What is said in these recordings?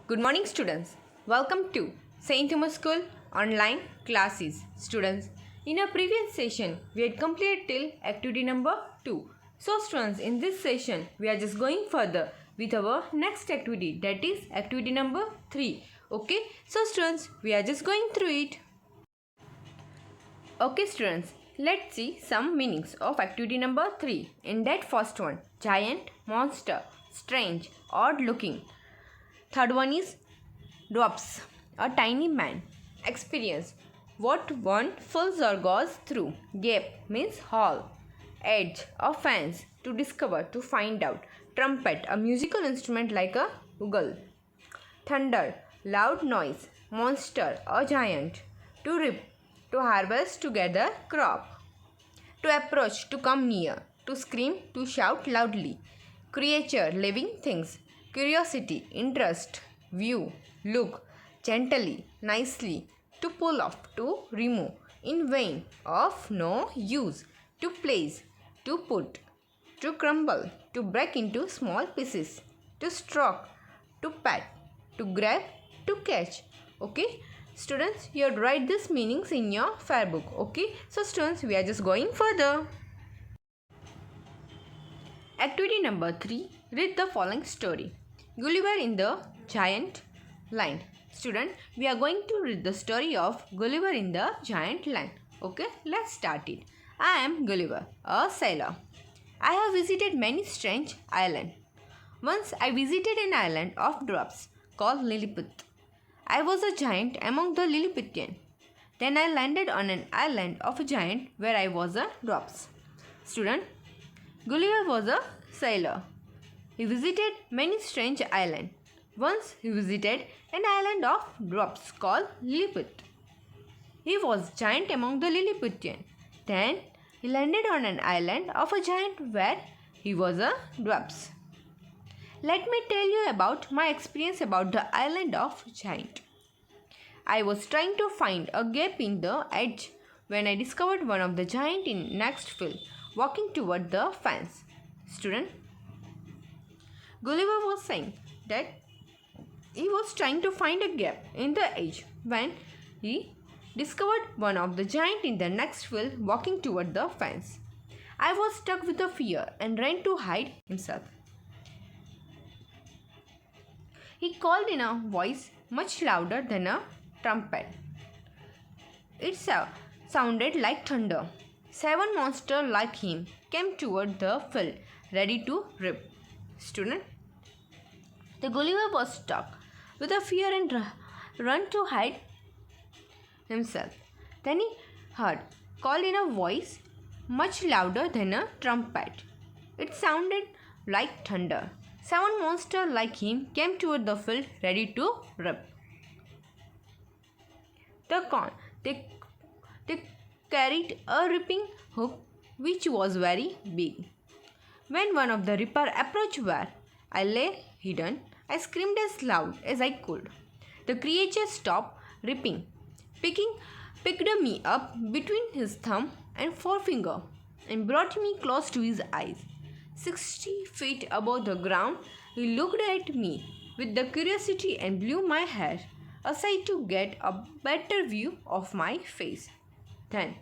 Good morning, students. Welcome to St. Thomas School online classes. Students, in our previous session, we had completed till activity number 2. So, students, in this session, we are just going further with our next activity, that is activity number 3. Okay, so students, we are just going through it. Okay, students, let's see some meanings of activity number 3. In that first one, giant, monster, strange, odd looking. Third one is dwarfs, a tiny man. Experience, what one fills or goes through. Gap means hole. Edge, a fence, to discover, to find out. Trumpet, a musical instrument like a bugle. Thunder, loud noise. Monster, a giant. To reap, to harvest, to gather crop. To approach, to come near. To scream, to shout loudly. Creature, living things. Curiosity, interest. View, look. Gently, nicely. To pull off, to remove. In vain, of no use. To place, to put. To crumble, to break into small pieces. To stroke, to pat. To grab, to catch. Okay, students, you have to write these meanings in your fair book. Okay, so students, we are just going further. Activity number 3. Read the following story. Gulliver in the Giant Land. Student, we are going to read the story of Gulliver in the Giant Land. Okay, let's start it. I am Gulliver, a sailor. I have visited many strange islands. Once I visited an island of dwarfs called Lilliput. I was a giant among the Lilliputian. Then I landed on an island of a giant where I was a dwarf. Student, Gulliver was a sailor. He visited many strange islands. Once he visited an island of dwarfs called Lilliput. He was giant among the Lilliputian. Then he landed on an island of a giant where he was a dwarf. Let me tell you about my experience about the island of giant. I was trying to find a gap in the edge when I discovered one of the giant in next field walking toward the fence. Student, Gulliver was saying that he was trying to find a gap in the edge when he discovered one of the giant in the next field walking toward the fence. I was struck with a fear and ran to hide himself. He called in a voice much louder than a trumpet. It sounded like thunder. 7 monsters like him came toward the field, ready to rip. Student, the Gulliver was struck with a fear and ran to hide himself. Then he heard, called in a voice much louder than a trumpet. It sounded like thunder. 7 monsters like him came toward the field, ready to rip. They carried a ripping hook which was very big. When one of the ripper approached where I lay hidden, I screamed as loud as I could. The creature stopped ripping, picked me up between his thumb and forefinger and brought me close to his eyes. 60 feet above the ground, he looked at me with the curiosity and blew my hair aside to get a better view of my face. Then,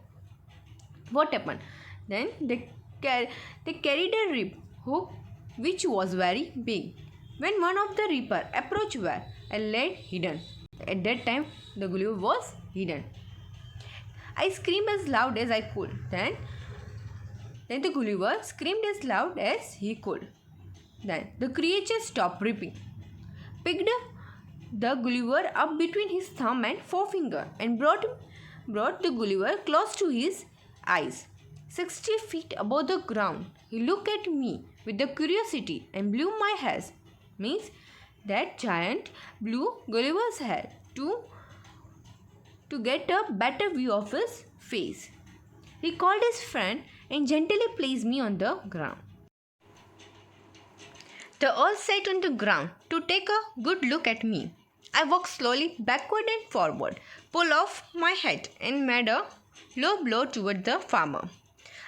what happened? Then they carried a rip hook which was very big. When one of the reaper approached where I lay hidden, at that time the Gulliver was hidden. I screamed as loud as I could. Then the Gulliver screamed as loud as he could. Then the creature stopped ripping, picked the Gulliver up between his thumb and forefinger and brought the Gulliver close to his eyes. 60 feet above the ground, he looked at me with the curiosity and blew my hair. Means that giant blew Gulliver's hair to get a better view of his face. He called his friend and gently placed me on the ground. They all sat on the ground to take a good look at me. I walked slowly backward and forward, pulled off my hat and made a low blow toward the farmer.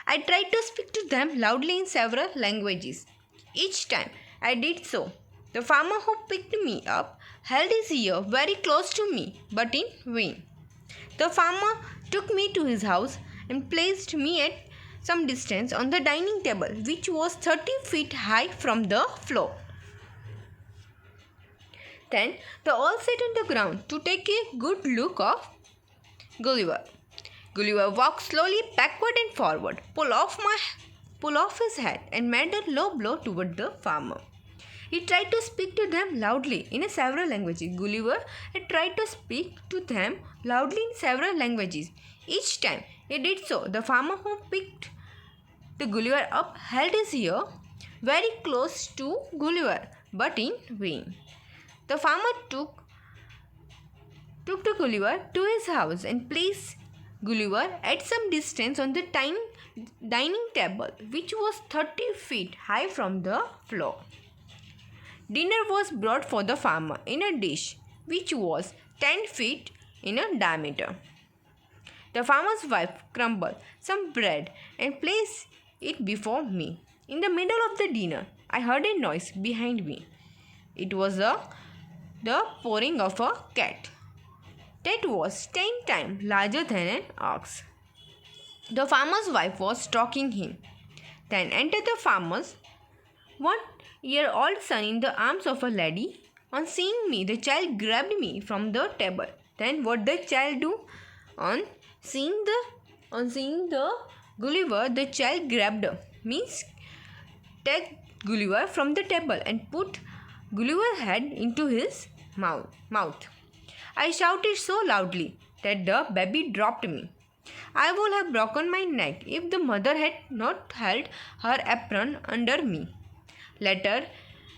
I tried to speak to them loudly in several languages. Each time I did so, The farmer who picked me up held his ear very close to me, but in vain. The farmer took me to his house and placed me at some distance on the dining table, which was 30 feet high from the floor. Then they all sat on the ground to take a good look of Gulliver. Gulliver walked slowly backward and forward, pulled off his hat, and made a low blow toward the farmer. He tried to speak to them loudly in several languages. Gulliver had tried to speak to them loudly in several languages. Each time he did so, the farmer who picked the Gulliver up held his ear very close to Gulliver, but in vain. The farmer took the Gulliver to his house and placed Gulliver at some distance on the dining table, which was 30 feet high from the floor. Dinner was brought for the farmer in a dish which was 10 feet in diameter. The farmer's wife crumbled some bread and placed it before me. In the middle of the dinner, I heard a noise behind me. It was the purring of a cat that was 10 times larger than an ox. The farmer's wife was stroking him. Then entered the farmer's 1-year-old son in the arms of a lady. On seeing me, the child grabbed me from the table. Then what did the child do? On seeing the Gulliver, the child grabbed take Gulliver from the table and put Gulliver's head into his mouth. I shouted so loudly that the baby dropped me. I would have broken my neck if the mother had not held her apron under me. Later,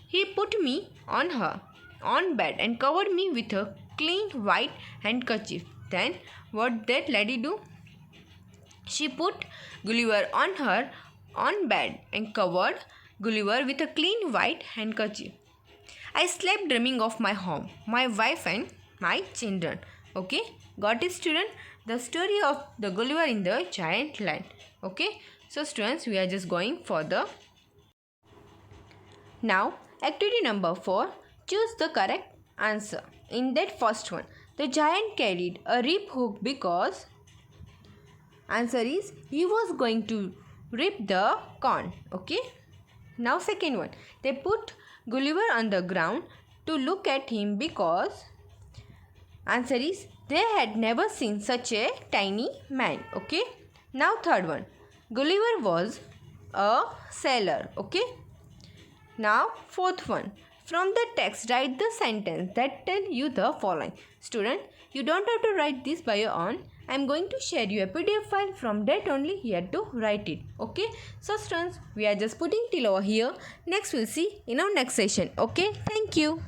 he put me on bed and covered me with a clean white handkerchief. Then what did that lady do? She put Gulliver on bed and covered Gulliver with a clean white handkerchief. I slept dreaming of my home, my wife and my children. Okay, got it, student? The story of the Gulliver in the Giant Land. Okay, so students, we are just going for the now activity number 4. Choose the correct answer. In that first one, the giant carried a reap hook because answer is he was going to reap the corn. Okay. Now second one, they put Gulliver on the ground to look at him because answer is they had never seen such a tiny man. Okay. Now third one, Gulliver was a sailor. Okay. Now fourth one, from the text write the sentence that tell you the following. Student, you don't have to write this by your own. I am going to share you a PDF file, from that only you have to write it. Okay. So students, we are just putting till over here. Next we'll see in our next session. Okay. Thank you.